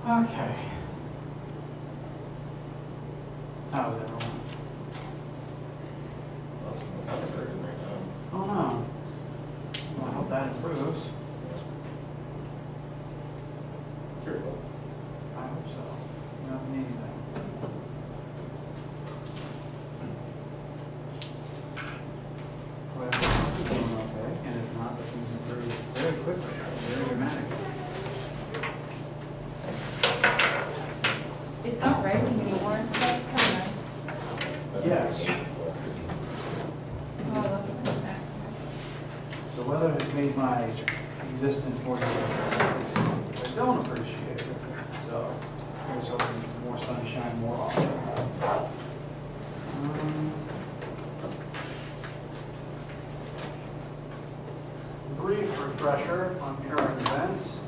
Okay. How is everyone? I'm kind of hurting right now. Oh no. Well, I hope that improves. Sure. I hope so. Not me anything. Well, it's doing okay, and if not, then things improve very quickly, very dramatically. It's not raining anymore. That's kind of nice. Yes. Oh, I love the snacks. The weather has made my existence more difficult. I don't appreciate it. So here's hoping more sunshine more often. Brief refresher on current events.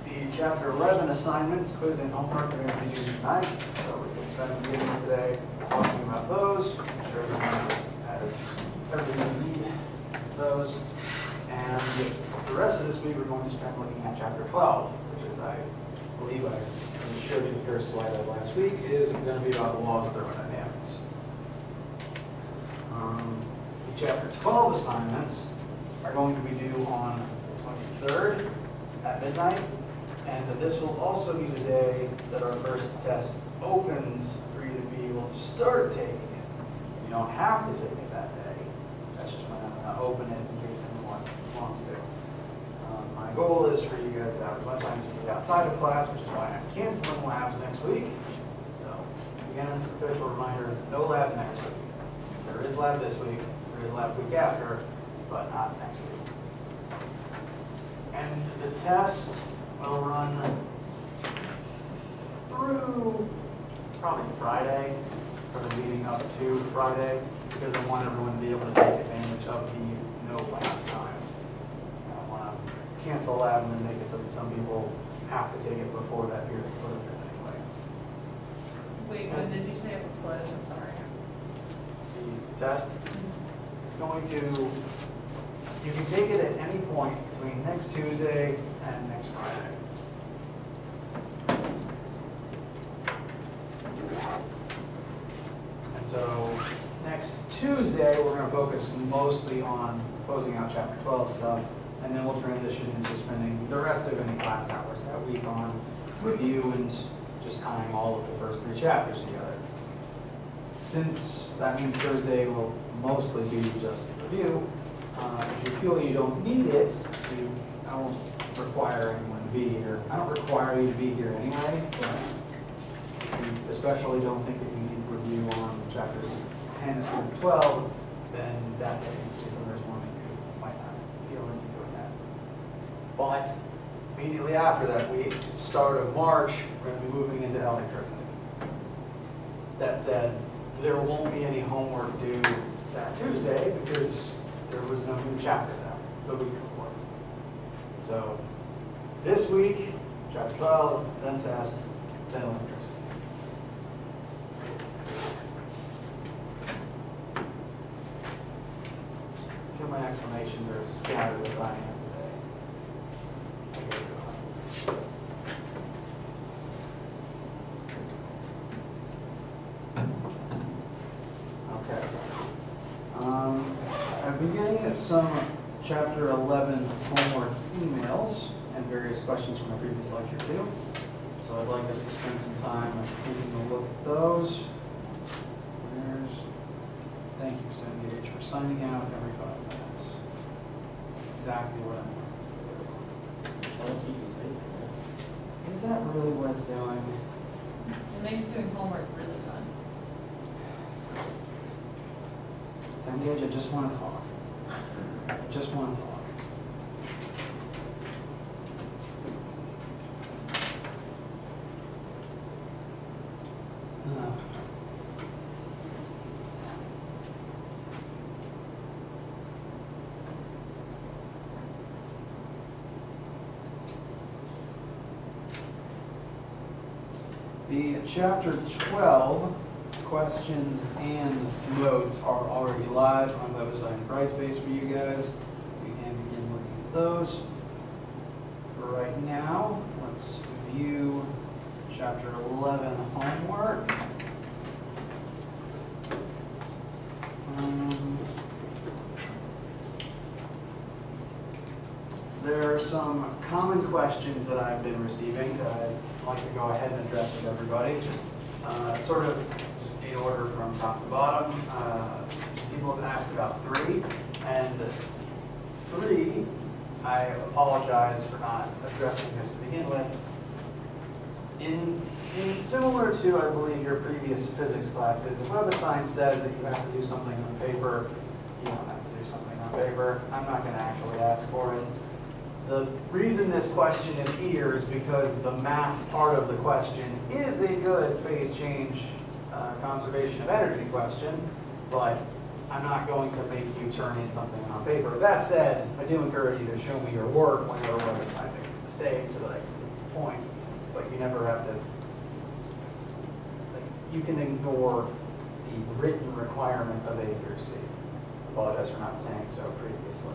The Chapter 11 assignments, quiz and homework are going to be due tonight. So we can spend the evening today talking about those. Make sure everyone has everything we need for those. And the rest of this week, we're going to spend looking at Chapter 12, which is, I believe I showed you the first slide of last week, is going to be about the laws of thermodynamics. The Chapter 12 assignments are going to be due on the 23rd at midnight, and this will also be the day that our first test opens for you to be able to start taking it. You don't have to take it that day. That's just when I'm going to open it in case anyone wants to. My goal is for you guys to have as much time as you get outside of class, which is why I'm canceling labs next week. So, again, official reminder, no lab next week. There is lab this week, there is lab week after, but not next week. And the test will run through probably Friday, or the leading up to Friday, because I want everyone to be able to take advantage of the no lab time. I don't want to cancel lab and then make it so that some people have to take it before that period closes anyway. Wait, when did you say it would close? I'm sorry. The test, it's going to, you can take it at any point between next Tuesday and next Friday. And so next Tuesday, we're going to focus mostly on closing out Chapter 12 stuff, and then we'll transition into spending the rest of any class hours that week on review and just tying all of the first 3 chapters together. Since that means Thursday will mostly be just review, if you feel you don't need it, I won't require anyone to be here. I don't require you to be here anyway, but if you especially don't think that you need review on chapters 10 through 12, then that day in particular is one that you might not feel the need to attend. But immediately after that week, start of March, we're going to be moving into electricity. That said, there won't be any homework due that Tuesday because there was no new chapter the week before. So this week, Chapter 12, then test, then electricity. I feel my explanations are as scattered as I am today. Okay. I'm beginning at some Chapter 11 homework emails and various questions from the previous lecture too. So I'd like us to spend some time taking a look at those. Thank you, Cindy H, for signing out every 5 minutes. That's exactly what I'm doing. Is that really what it's doing? It makes doing homework really fun. Cindy H, I just want to talk. I just want to talk. The Chapter 12 questions and notes are already live on website and Brightspace for you guys. So you can begin looking at those. For right now, let's review chapter 11 homework. There are some common questions that I've been receiving that I'd like to go ahead and address with everybody. Sort of just in order from top to bottom. People have asked about 3, and 3, I apologize for not addressing this to begin with. In similar to, I believe, your previous physics classes, if web assignment says that you have to do something on paper, you don't have to do something on paper. I'm not going to actually ask for it. The reason this question is here is because the math part of the question is a good phase change conservation of energy question, but I'm not going to make you turn in something on paper. That said, I do encourage you to show me your work when your web assignment makes a mistake so that I can give you points, but you never have to, you can ignore the written requirement of A through C. I apologize for not saying so previously.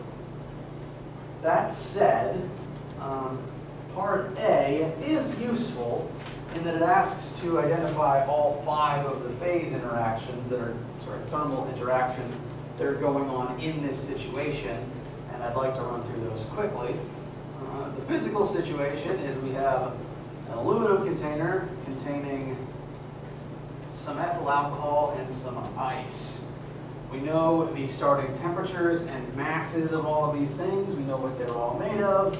That said, part A is useful in that it asks to identify all 5 of the phase interactions that are thermal interactions that are going on in this situation, and I'd like to run through those quickly. The physical situation is we have an aluminum container containing some ethyl alcohol and some ice. We know the starting temperatures and masses of all of these things. We know what they're all made of.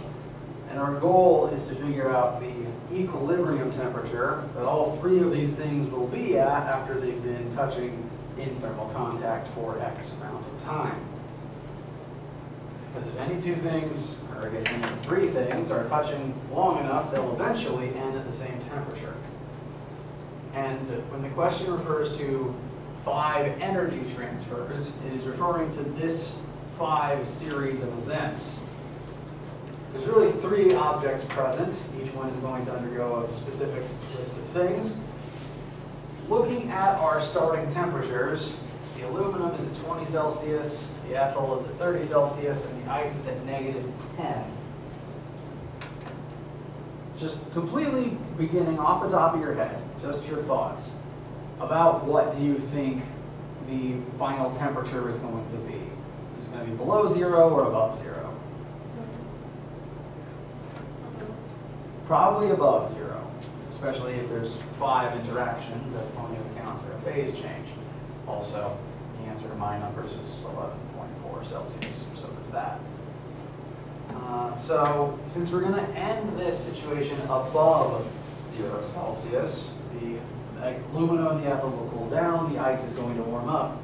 And our goal is to figure out the equilibrium temperature that all 3 of these things will be at after they've been touching in thermal contact for X amount of time. Because if any 2 things, or I guess any 3 things, are touching long enough, they'll eventually end at the same temperature. And when the question refers to 5 energy transfers, it is referring to this 5 series of events. There's really 3 objects present. Each one is going to undergo a specific list of things. Looking at our starting temperatures, the aluminum is at 20 Celsius, the ethyl is at 30 Celsius, and the ice is at -10. Just completely beginning off the top of your head, just your thoughts. About what do you think the final temperature is going to be? Is it going to be below 0 or above 0? Probably above 0, especially if there's 5 interactions. That's going to account for a phase change. Also, the answer to my numbers is 11.4 Celsius, so does that. So since we're going to end this situation above 0 Celsius, the aluminum and the ethyl will cool down, the ice is going to warm up.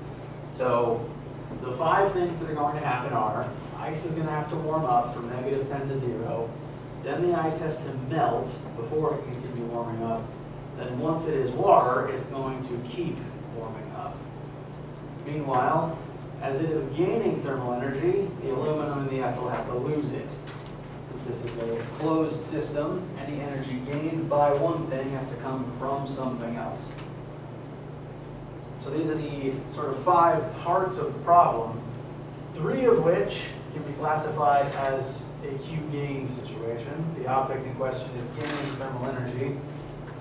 So the 5 things that are going to happen are, ice is going to have to warm up from -10 to 0, then the ice has to melt before it can continue warming up, then once it is water, it's going to keep warming up. Meanwhile, as it is gaining thermal energy, the aluminum and the ethyl have to lose it. Since this is a closed system, any energy gained by one thing has to come from something else. So these are the sort of 5 parts of the problem, 3 of which can be classified as a Q gain situation. The object in question is gaining thermal energy.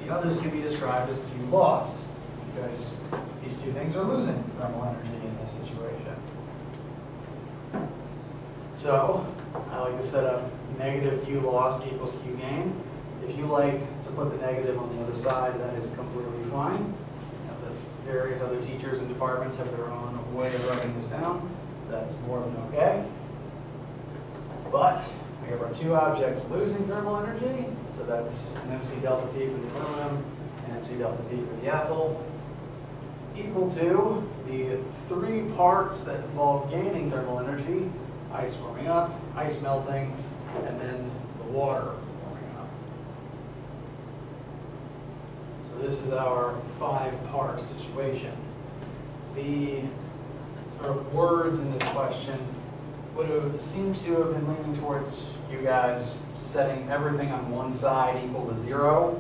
The others can be described as Q lost, because these 2 things are losing thermal energy in this situation. So I like to set up negative Q lost equals Q gain. If you like to put the negative on the other side, that is completely fine. You know, the various other teachers and departments have their own way of writing this down. That is more than okay. But we have our 2 objects losing thermal energy, so that's an MC delta T for the aluminum and MC delta T for the ethyl, equal to the 3 parts that involve gaining thermal energy, ice warming up, ice melting, and then the water warming up. So this is our 5-part situation. The sort of words in this question would have seemed to have been leaning towards you guys setting everything on one side equal to 0,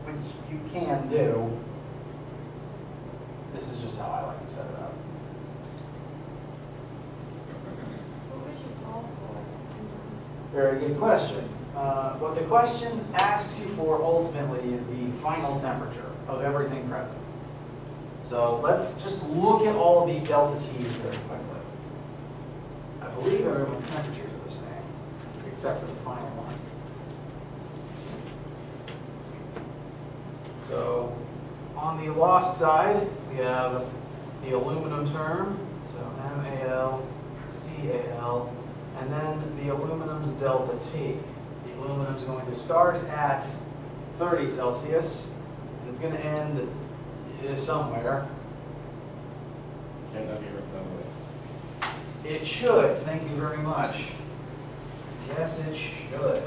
which you can do. This is just how I like to set it up. What would you solve for? Very good question. what the question asks you for ultimately is the final temperature of everything present. So let's just look at all of these delta T's very quickly. I believe everyone's temperatures are the same, except for the final one. So on the lost side, we have the aluminum term, so MAL, CAL, and then the aluminum's delta T. The aluminum's going to start at 30 Celsius, and it's going to end somewhere. Can that be written that way? It should, thank you very much. Yes, it should.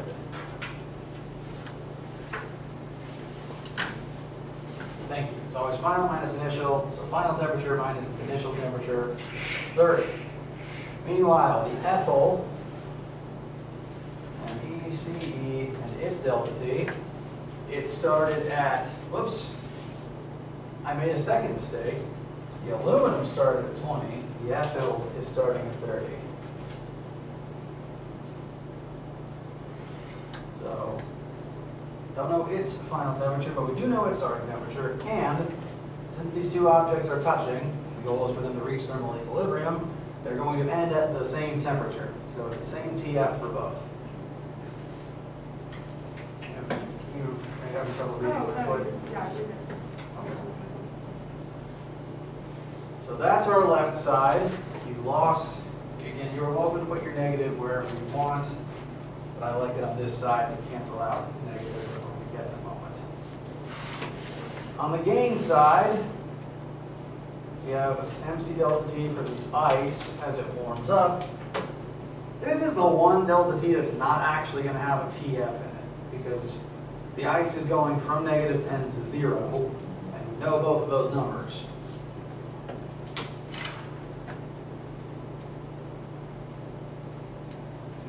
Thank you. It's always final minus initial, so final temperature minus its initial temperature, 30. Meanwhile, the ethyl, and ECE, and its delta T, it started at, whoops, I made a second mistake. The aluminum started at 20, the ethyl is starting at 30. So, don't know its final temperature, but we do know its starting temperature, and since these two objects are touching, the goal is for them to reach thermal equilibrium, they're going to end at the same temperature. So it's the same TF for both. You may have trouble reading what. Yeah, you're good. So that's our left side. You lost, again, you're welcome to put your negative wherever you want, but I like it on this side to cancel out negatives that we're going to get in a moment. On the gain side, we have MC delta T for the ice as it warms up. This is the one delta T that's not actually going to have a TF in it, because the ice is going from -10 to 0, and we know both of those numbers.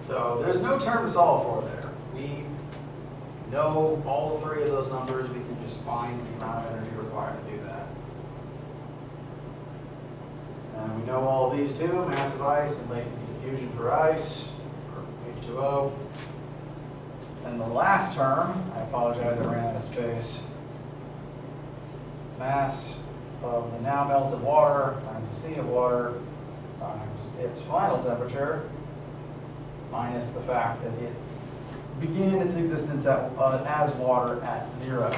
So there's no term to solve for there. We know all three of those numbers. We can just find the amount of energy required to do that. And we know all of these too, mass of ice and latent heat diffusion for ice, or H2O. And the last term, I apologize, I ran out of space. Mass of the now melted water times the sea of water times its final temperature, minus the fact that it began its existence at, as water at 0.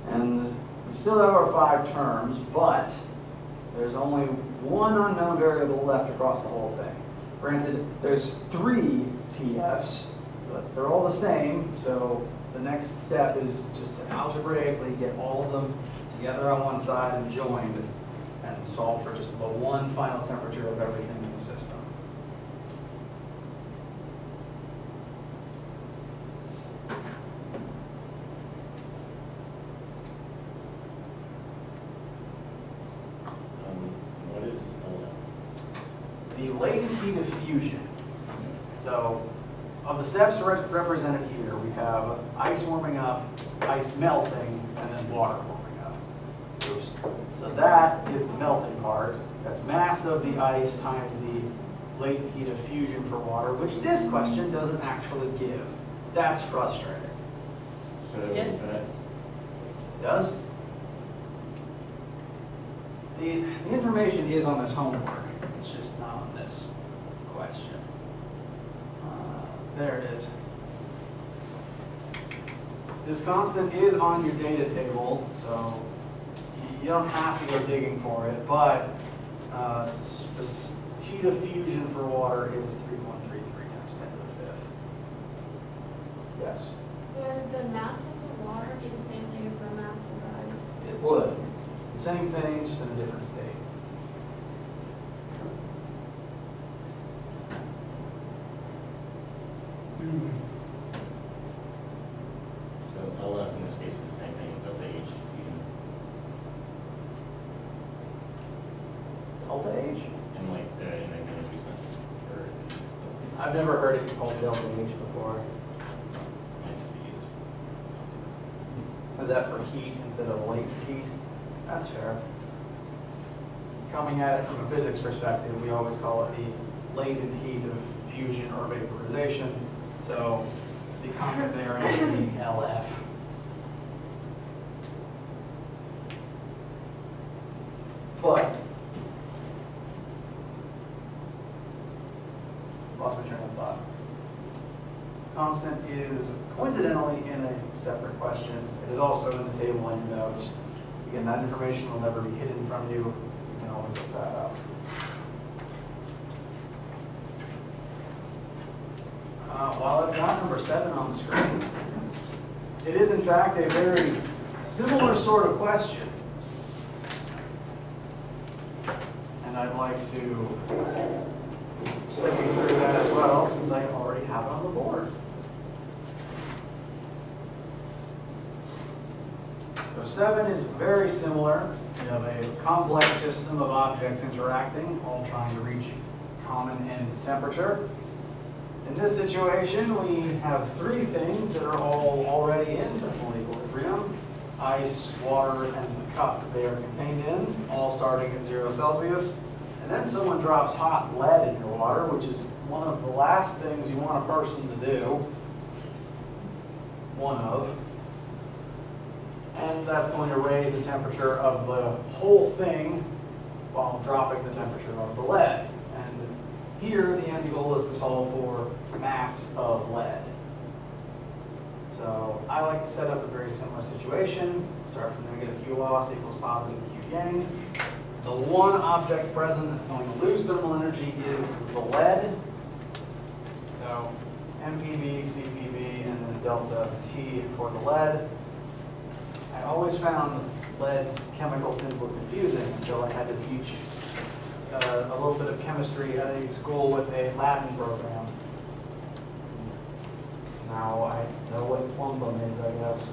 And we still have our 5 terms, but there's only one unknown variable left across the whole thing. Granted, there's 3 TFs, but they're all the same, so the next step is just to algebraically get all of them together on one side and joined and solve for just the one final temperature of everything in the system. What is LF? The latent heat of fusion. So, of the steps represented here, we have ice warming up, ice melting, and then water warming up. Oops. So that is the melting part. That's mass of the ice times the latent heat of fusion for water, which this question doesn't actually give. That's frustrating. So Yes. that's It does? The information is on this homework. It's just not on this question. There it is. This constant is on your data table, so you don't have to go digging for it, but the heat of fusion for water is 3.33 times 10 to the 5th. Yes? Would the mass of the water be the same thing as the mass of the ice? It would. It's the same thing, just in a different state. so LF in this case is the same thing as delta H. Delta H? In like the energy sense. I've never heard it called delta H before. is that for heat instead of latent heat? That's fair. Coming at it from a physics perspective, we always call it the latent heat of fusion or vaporization. So the constant there ends up being LF. But, lost my train of thought. Constant is coincidentally in a separate question. It is also in the table in your notes. Again, that information will never be hidden from you. You can always look that up. While I've got number 7 on the screen, it is in fact a very similar sort of question. And I'd like to step you through that as well, since I already have it on the board. So 7 is very similar. You have a complex system of objects interacting, all trying to reach common end temperature. In this situation, we have 3 things that are all already in thermal equilibrium: ice, water, and the cup they are contained in, all starting at 0 Celsius. And then someone drops hot lead in your water, which is one of the last things you want a person to do. One of. And that's going to raise the temperature of the whole thing while dropping the temperature of the lead. And here, the end goal is to solve for mass of lead. So I like to set up a very similar situation. Start from negative Q lost equals positive Q gain. The one object present that's going to lose thermal energy is the lead. So MPV, CPV, and then delta T for the lead. I always found lead's chemical symbol confusing until I had to teach a little bit of chemistry at a school with a Latin program. Now I know what plumbum is, I guess.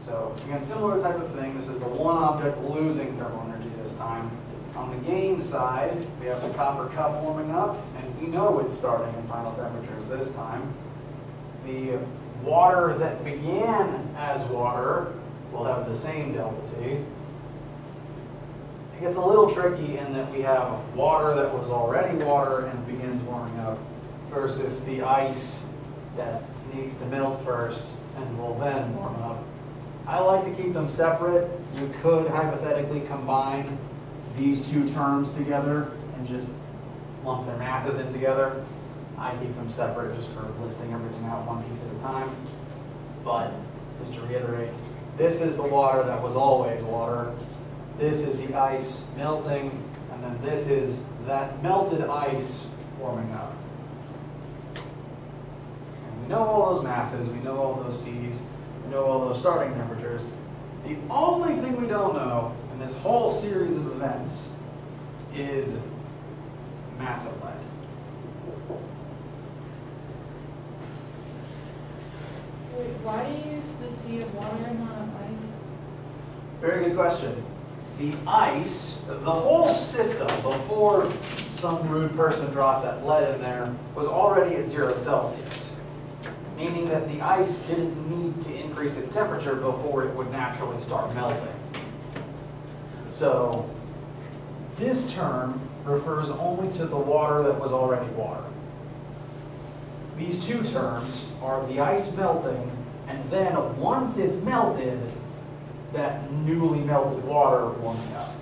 So again, similar type of thing. This is the one object losing thermal energy this time. On the gain side, we have the copper cup warming up, and we know it's starting at final temperatures this time. The water that began as water will have the same delta T. It gets a little tricky in that we have water that was already water and begins warming up versus the ice that needs to melt first and will then warm up. I like to keep them separate. You could hypothetically combine these 2 terms together and just lump their masses in together. I keep them separate just for listing everything out one piece at a time. But just to reiterate, this is the water that was always water. This is the ice melting, and then this is that melted ice warming up. And we know all those masses, we know all those C's, we know all those starting temperatures. The only thing we don't know in this whole series of events is mass of lead. Wait, why do you use the C of water and not of ice? Very good question. The ice, the whole system, before some rude person dropped that lead in there, was already at 0 Celsius. Meaning that the ice didn't need to increase its temperature before it would naturally start melting. So this term refers only to the water that was already water. These 2 terms are the ice melting, and then once it's melted, that newly melted water warming up.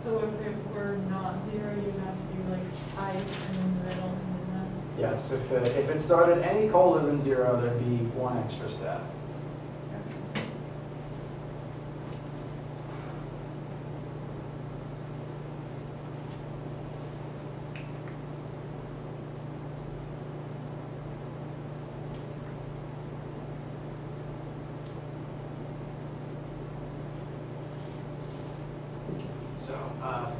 So if it were not 0, you'd have to do like ice and in the middle and then Yes, if it started any colder than 0, there'd be 1 extra step. So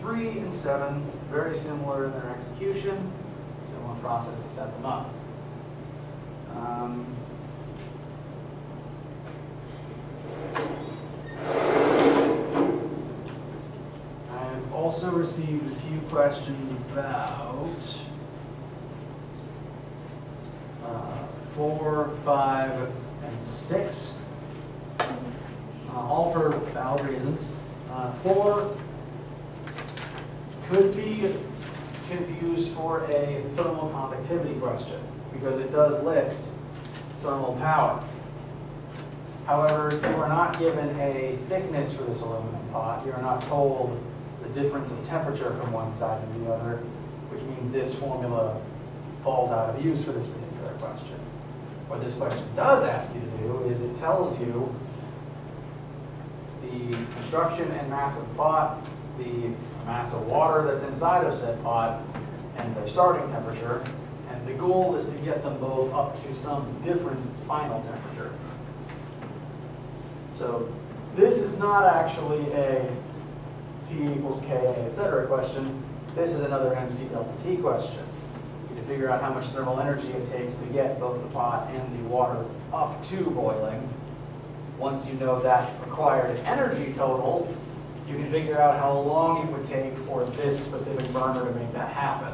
3 and 7, very similar in their execution. Similar process to set them up. I've also received a few questions about 4, 5, and 6, all for valid reasons. 4 could be confused for a thermal conductivity question because it does list thermal power. However, you are not given a thickness for this aluminum pot. You are not told the difference of temperature from one side to the other, which means this formula falls out of use for this particular question. What this question does ask you to do is it tells you the construction and mass of the pot, the mass of water that's inside of said pot, and their starting temperature, and the goal is to get them both up to some different final temperature. So this is not actually a P equals Ka, etc. question. This is another MC delta T question. You need to figure out how much thermal energy it takes to get both the pot and the water up to boiling. Once you know that required energy total, you can figure out how long it would take for this specific burner to make that happen.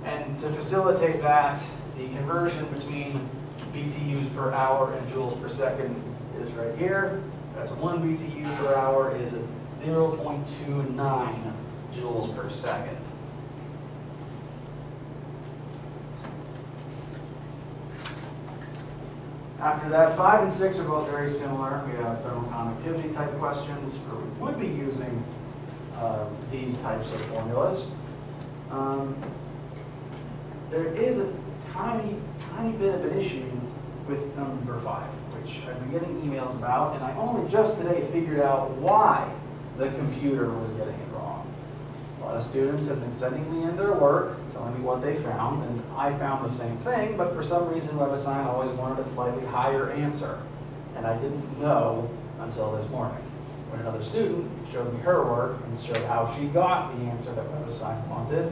And to facilitate that, the conversion between BTUs per hour and joules per second is right here. That's 1 BTU per hour is 0.29 joules per second. After that, 5 and 6 are both very similar. We have thermal conductivity type questions where we would be using these types of formulas. There is a tiny bit of an issue with number 5, which I've been getting emails about, and I only just today figured out why the computer was getting it wrong. A lot of students have been sending me in their work, telling me what they found, and I found the same thing, but for some reason WebAssign always wanted a slightly higher answer, and I didn't know until this morning, when another student showed me her work and showed how she got the answer that WebAssign wanted.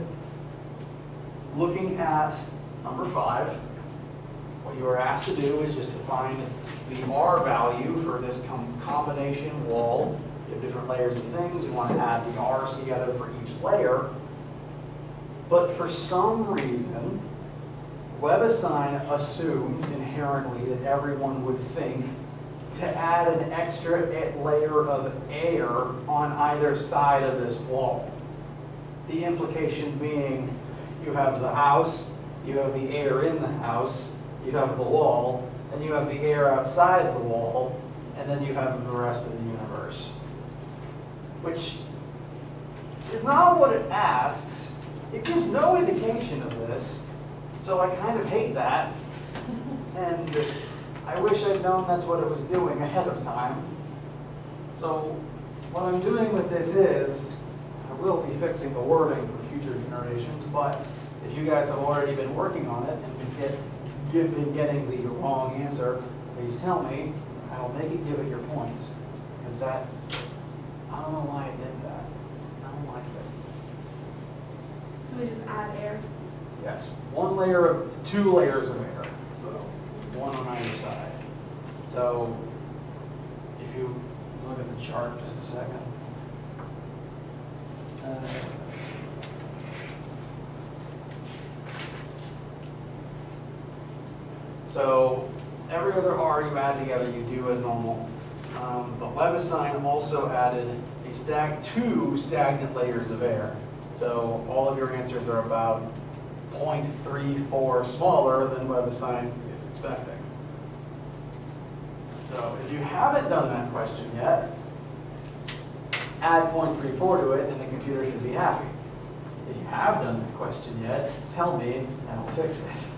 Looking at number 5, what you are asked to do is just to find the R value for this combination wall. You have different layers of things. You want to add the R's together for each layer. But for some reason, WebAssign assumes inherently that everyone would think to add an extra layer of air on either side of this wall. The implication being you have the house, you have the air in the house, you have the wall, and you have the air outside the wall, and then you have the rest of the universe. Which is not what it asks. It gives no indication of this, so I kind of hate that. And I wish I'd known that's what it was doing ahead of time. So what I'm doing with this is, I will be fixing the wording for future generations, but if you guys have already been working on it and you've been getting the wrong answer, please tell me. I'll make it give it your points. Because that, I don't know why it did that. I don't like it. So we just add air. Yes, 2 layers of air. So 1 on either side. So if you, let's look at the chart just a second. So every other R you add together, you do as normal. But WebAssign also added 2 stagnant layers of air. So all of your answers are about 0.34 smaller than WebAssign is expecting. So if you haven't done that question yet, add 0.34 to it and the computer should be happy. If you have done that question yet, tell me and I'll fix it.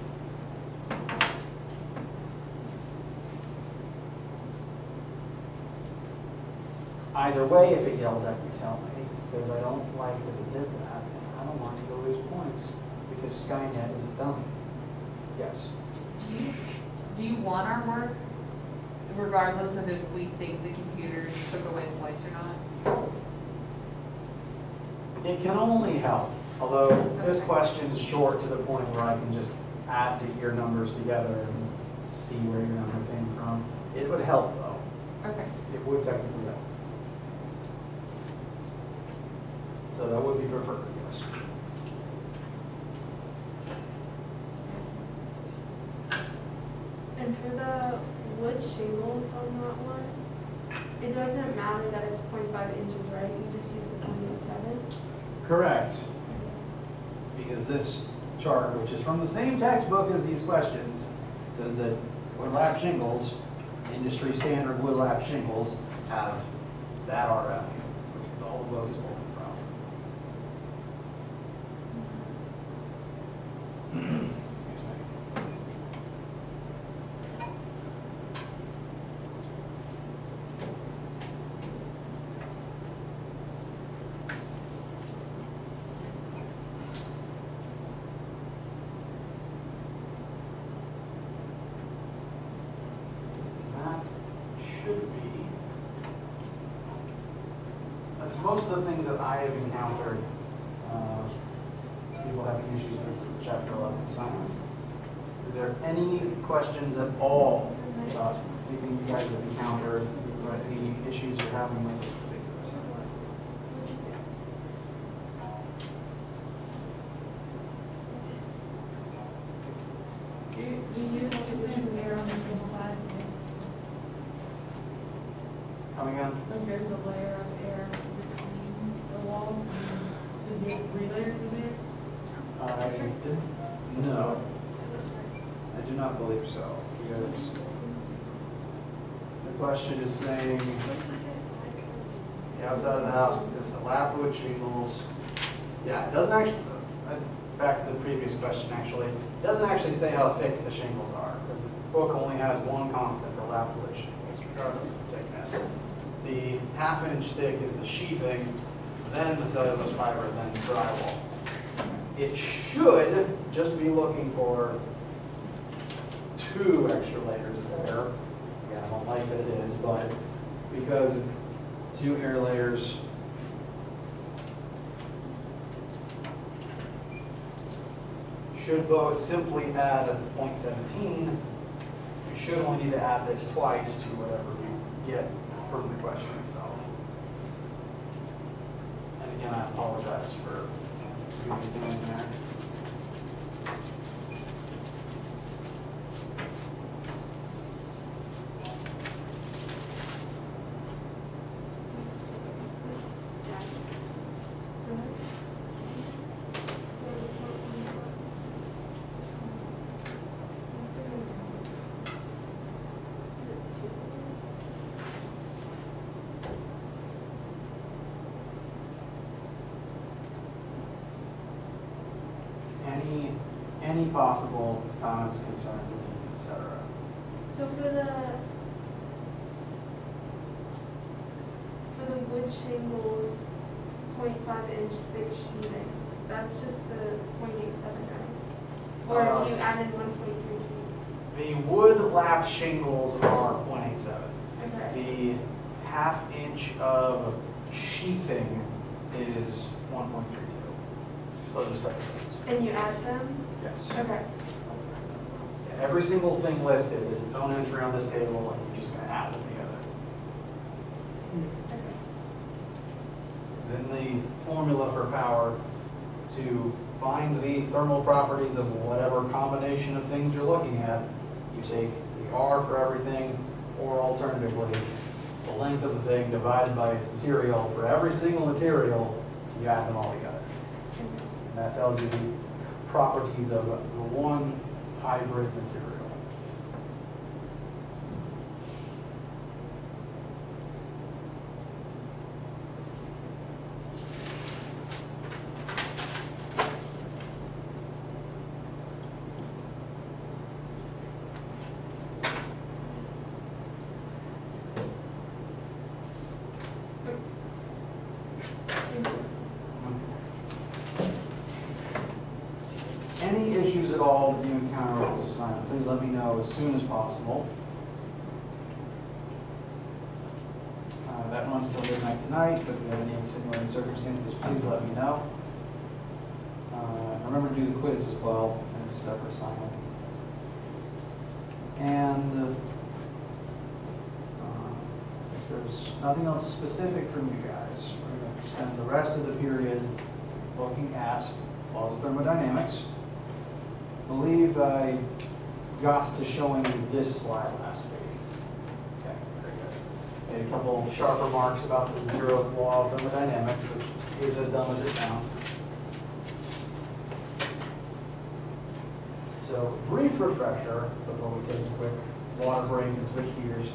Either way, if it yells at me, tell me, because I don't like that it did that, and I don't want you to lose points, because Skynet is a dummy. Yes? Do you want our work, regardless of if we think the computer took away points or not? It can only help, although this question is short to the point where I can just add to your numbers together and see where your number came from. It would help, though. Okay. It would technically help. So would be preferred, yes. And for the wood shingles on that one, it doesn't matter that it's 0.5 inches, right? You just use the 0.87? Correct. Because this chart, which is from the same textbook as these questions, says that wood lap shingles, industry standard wood lap shingles, have that RF, which is all the wood is pulled from. Excuse me. That should be, that's most of the things that I have encountered, people having issues with chapter 11 assignments. Is there any questions at all about anything you guys have encountered, or any issues you're having with this particular assignment? Do you know if there's an air on the inside? Coming in? Like there's a layer of air between the wall? So do you have 3 layers of air? I didn't, no, I do not believe so, because the question is saying, the outside of the house consists of lap wood shingles. Yeah, it doesn't actually, back to the previous question actually, it doesn't actually say how thick the shingles are, because the book only has one constant for lap wood shingles, regardless of the thickness. The 1/2 inch thick is the sheathing, then the cellulose fiber, then the drywall. It should just be looking for 2 extra layers of air. Again, I don't like that it is, but because 2 air layers should both simply add 0.17, you should only need to add this twice to whatever you get from the question itself. And again, I apologize for doing there. Any possible comments, concerns, needs, etc. So for the wood shingles, 0.5 inch thick sheathing, that's just the 0.87, right? Or if you added 1.32? The wood lap shingles are 0.87. Okay. The 1/2 inch of sheathing is 1.32. Those are separate things. And you add them? Yes. Okay. Yeah, every single thing listed is its own entry on this table, and you're just going to add them together. Okay. It's in the formula for power to find the thermal properties of whatever combination of things you're looking at. You take the R for everything, or alternatively, the length of the thing divided by its material. For every single material, you add them all together. And that tells you the properties of the one hybrid material. Any issues at all that you encounter with this assignment, please let me know as soon as possible. That runs till midnight tonight, but if you have any extenuating circumstances, please let me know. Remember to do the quiz as well, as a separate assignment. And if there's nothing else specific from you guys, we're going to spend the rest of the period looking at laws of thermodynamics. I believe I got to showing you this slide last week. Okay, very good. Made a couple sharp remarks about the zeroth law of thermodynamics, which is as dumb as it sounds. So, brief refresher before we take a quick water break and switch gears.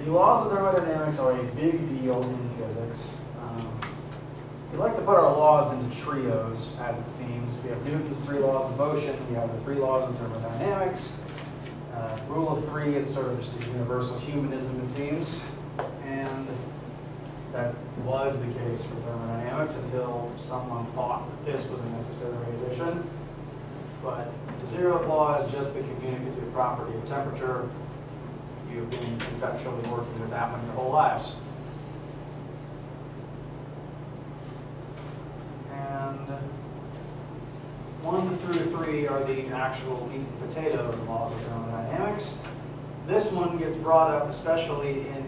The laws of thermodynamics are a big deal in physics. We like to put our laws into trios, as it seems. We have Newton's 3 laws of motion, we have the 3 laws of thermodynamics. Rule of 3 is sort of just a universal humanism, it seems. And that was the case for thermodynamics until someone thought that this was a necessary addition. But the 0th law is just the communicative property of temperature. You've been conceptually working with that one your whole lives. And 1 through 3 are the actual meat and potatoes laws of thermodynamics. This one gets brought up especially in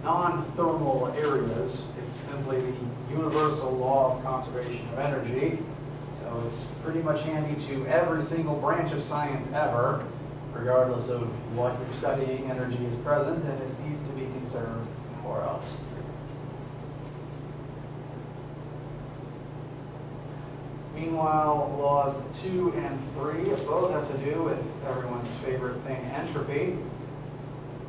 non-thermal areas. It's simply the universal law of conservation of energy. So it's pretty much handy to every single branch of science ever, regardless of what you're studying. Energy is present and it needs to be conserved, or else. Meanwhile, laws 2 and 3 both have to do with everyone's favorite thing, entropy.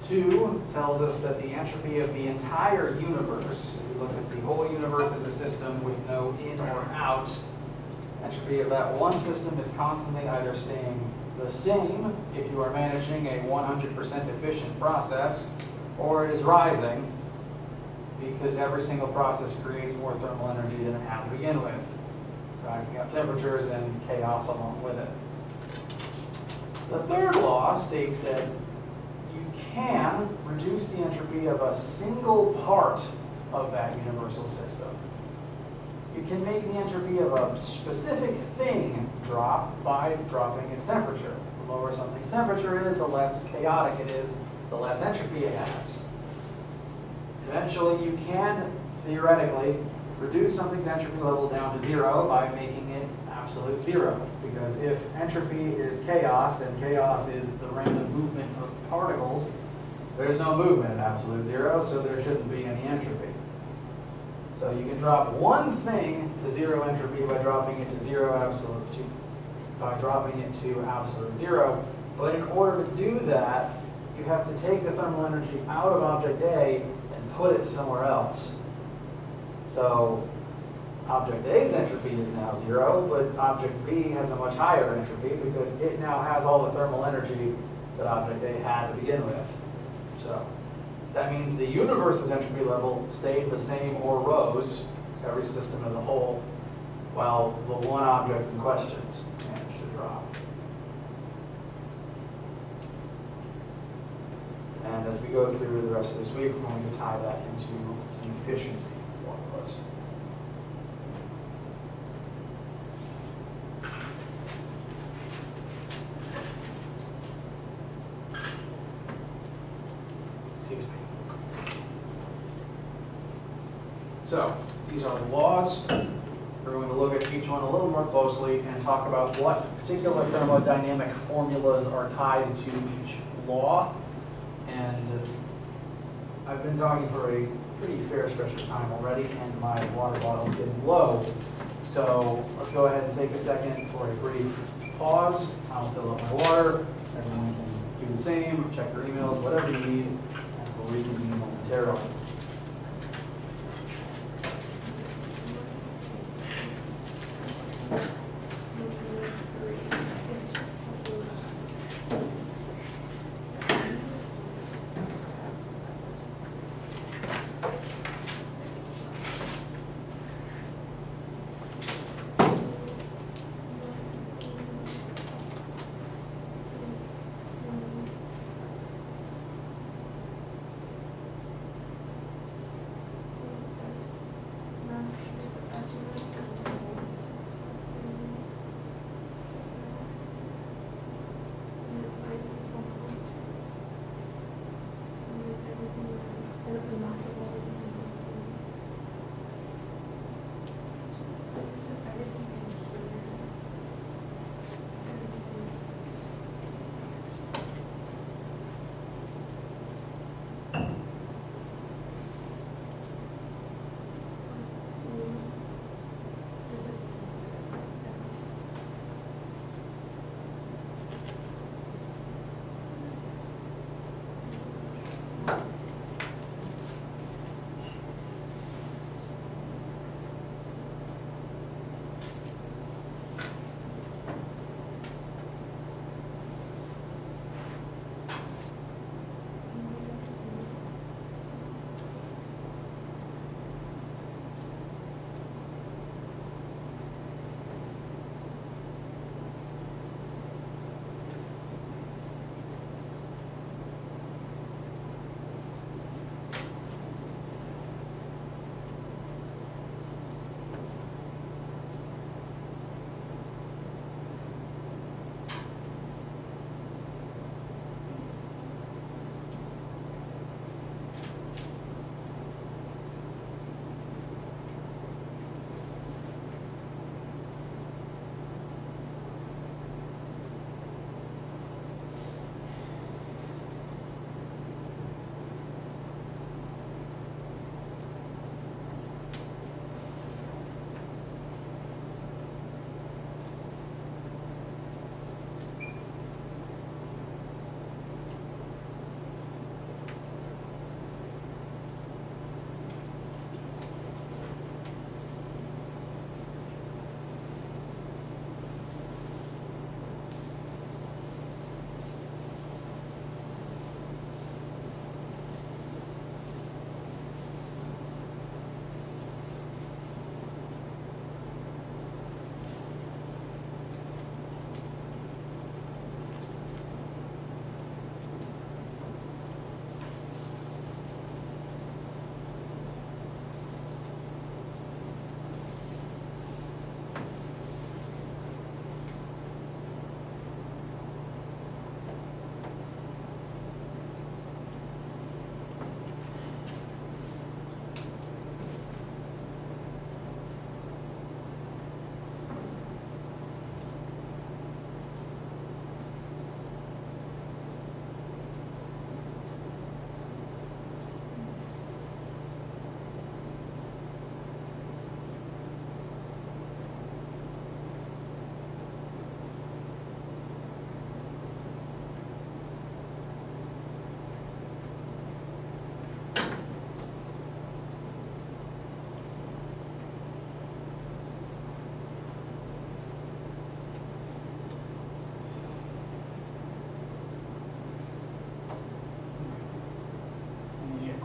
2 tells us that the entropy of the entire universe, if you look at the whole universe as a system with no in or out, entropy of that one system is constantly either staying the same if you are managing a 100% efficient process, or it is rising because every single process creates more thermal energy than it had to begin with, driving up temperatures and chaos along with it. The 3rd law states that you can reduce the entropy of a single part of that universal system. You can make the entropy of a specific thing drop by dropping its temperature. The lower something's temperature is, the less chaotic it is, the less entropy it has. Eventually, you can, theoretically, reduce something's entropy level down to 0 by making it absolute 0. Because if entropy is chaos, and chaos is the random movement of particles, there's no movement at absolute 0, so there shouldn't be any entropy. So you can drop one thing to 0 entropy by dropping it to absolute 0. But in order to do that, you have to take the thermal energy out of object A and put it somewhere else. So object A's entropy is now 0, but object B has a much higher entropy because it now has all the thermal energy that object A had to begin with. So that means the universe's entropy level stayed the same or rose, every system as a whole, while the one object in question managed to drop. And as we go through the rest of this week, we're going to tie that into some efficiency formulas. Excuse me. So, these are the laws. We're going to look at each one a little more closely and talk about what particular thermodynamic formulas are tied to each law. And I've been talking for a pretty fair stretch of time already, and my water bottle is getting low. So let's go ahead and take a second for a brief pause. I'll fill up my water. Everyone can do the same, check their emails, whatever you need, and we'll reconvene momentarily.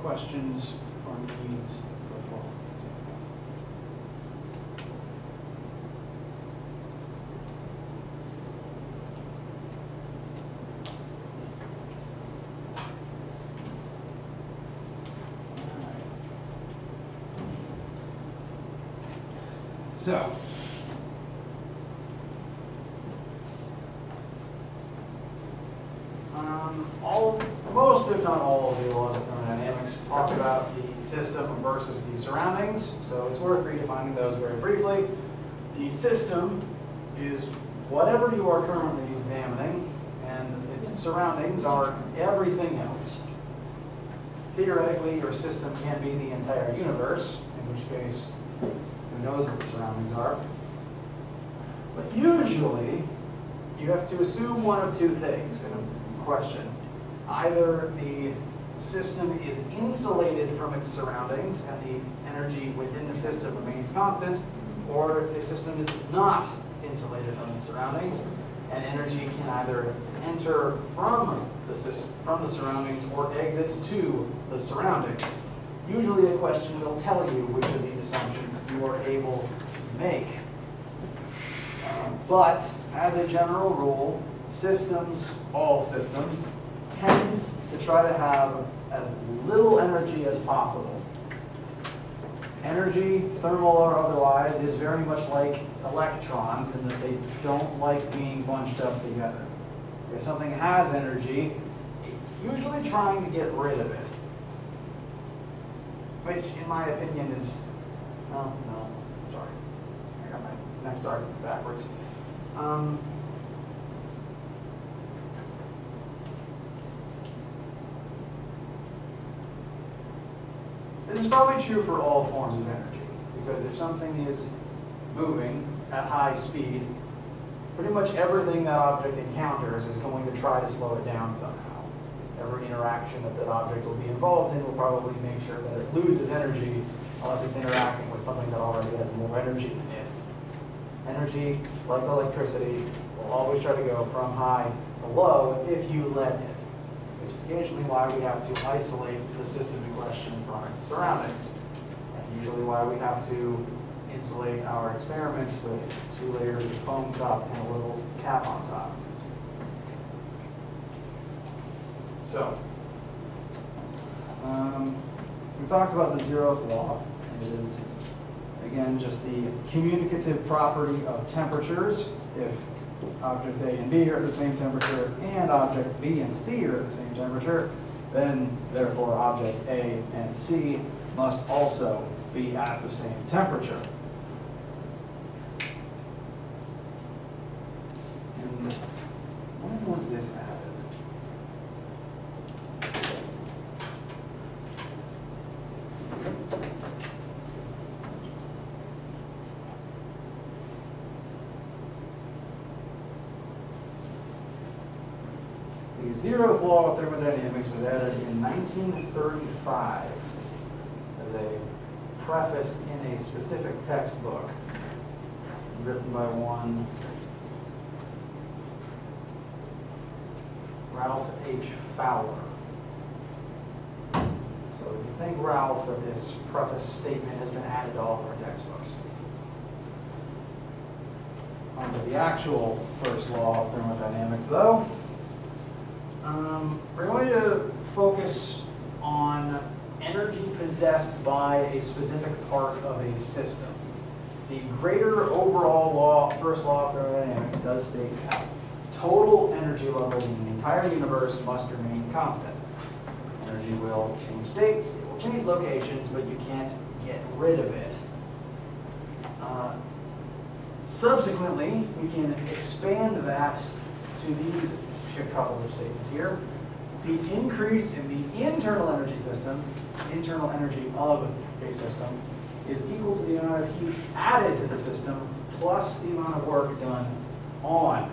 questions or needs before? So, most if not all of the laws of thermodynamics talk about the system versus the surroundings, so it's worth redefining those very briefly. The system is whatever you are currently examining, and its surroundings are everything else. Theoretically, your system can be the entire universe, in which case, who knows what the surroundings are. But usually, you have to assume one of two things in a question. Either the system is insulated from its surroundings and the energy within the system remains constant, or the system is not insulated from its surroundings and energy can either enter from the surroundings or exit to the surroundings. Usually the question will tell you which of these assumptions you are able to make. But as a general rule, systems, all systems, tend to try to have as little energy as possible. Energy, thermal or otherwise, is very much like electrons in that they don't like being bunched up together. If something has energy, it's usually trying to get rid of it. Which, in my opinion, is, no, sorry. I got my next argument backwards. This is probably true for all forms of energy, because if something is moving at high speed, pretty much everything that object encounters is going to try to slow it down somehow. Every interaction that object will be involved in will probably make sure that it loses energy unless it's interacting with something that already has more energy than it. Energy, like electricity, will always try to go from high to low if you let it, which is occasionally why we have to isolate the system in question from its surroundings, and usually why we have to insulate our experiments with 2 layers of foam top and a little cap on top. So, we talked about the 0th law. It is, again, just the communicative property of temperatures. If object A and B are at the same temperature and object B and C are at the same temperature, then therefore object A and C must also be at the same temperature. And when was this added? The 0th law of thermodynamics was added in 1935 as a preface in a specific textbook written by one Ralph H. Fowler. So if you thank Ralph that this preface statement has been added to all of our textbooks. On to the actual first law of thermodynamics, though. We're going to focus on energy possessed by a specific part of a system. The greater overall law, first law of thermodynamics, does state that total energy levels in the entire universe must remain constant. Energy will change states, it will change locations, but you can't get rid of it. Subsequently, we can expand that to these a couple of statements here. The increase in the internal energy system, internal energy of a system, is equal to the amount of heat added to the system plus the amount of work done on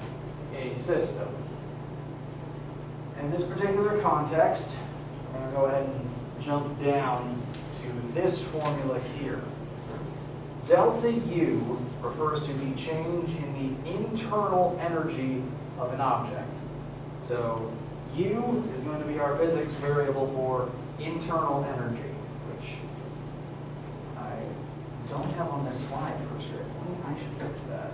a system. In this particular context, I'm going to go ahead and jump down to this formula here. Delta U refers to the change in the internal energy of an object. So U is going to be our physics variable for internal energy, which I don't have on this slide for a straight point. I should fix that.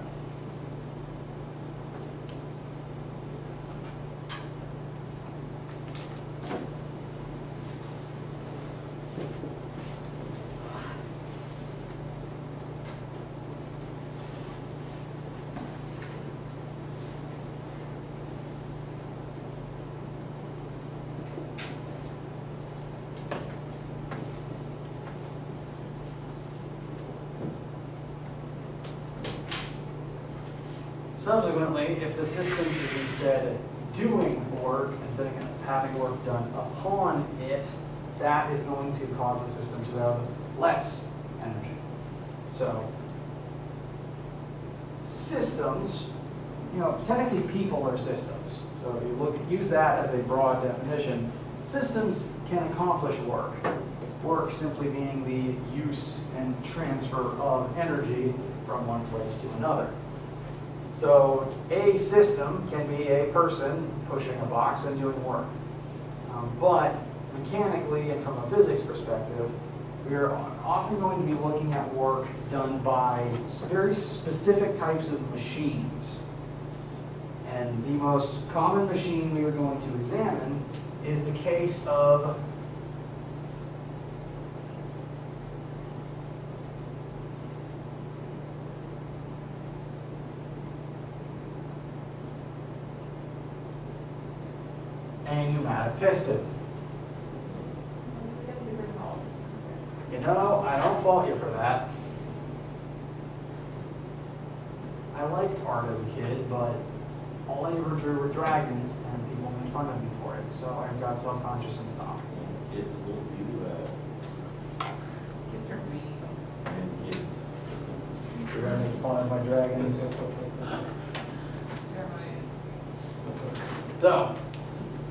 Subsequently, if the system is instead doing work instead of having work done upon it, that is going to cause the system to have less energy. So, systems, technically people are systems. So if you use that as a broad definition, systems can accomplish work. Work simply being the use and transfer of energy from one place to another. So a system can be a person pushing a box and doing work. But mechanically and from a physics perspective, we are often going to be looking at work done by very specific types of machines. And the most common machine we are going to examine is the case of a pneumatic piston. I don't fault you for that. I liked art as a kid, but all I ever drew were dragons, and people made fun of me for it, so I got self-conscious and stopped. Kids will do that. Kids are mean. And kids. You're gonna make fun of my dragons. They're mine. So,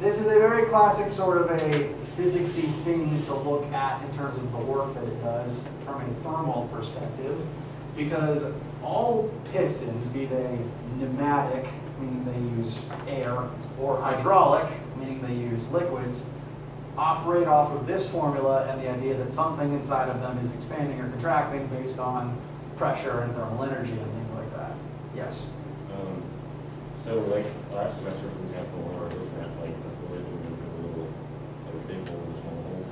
this is a very classic sort of a physicsy thing to look at in terms of the work that it does from a thermal perspective, because all pistons, be they pneumatic, meaning they use air, or hydraulic, meaning they use liquids, operate off of this formula and the idea that something inside of them is expanding or contracting based on pressure and thermal energy and things like that. Yes? So like last semester, for example, when we were looking at like the fluid moving through a little, like a big hole and a small hole,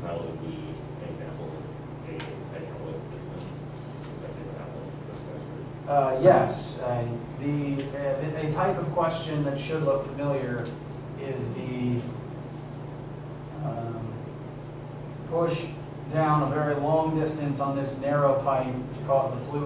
that would be an example of a hydraulic piston. Is that the example this semester? Yes. A type of question that should look familiar is the push down a very long distance on this narrow pipe to cause the fluid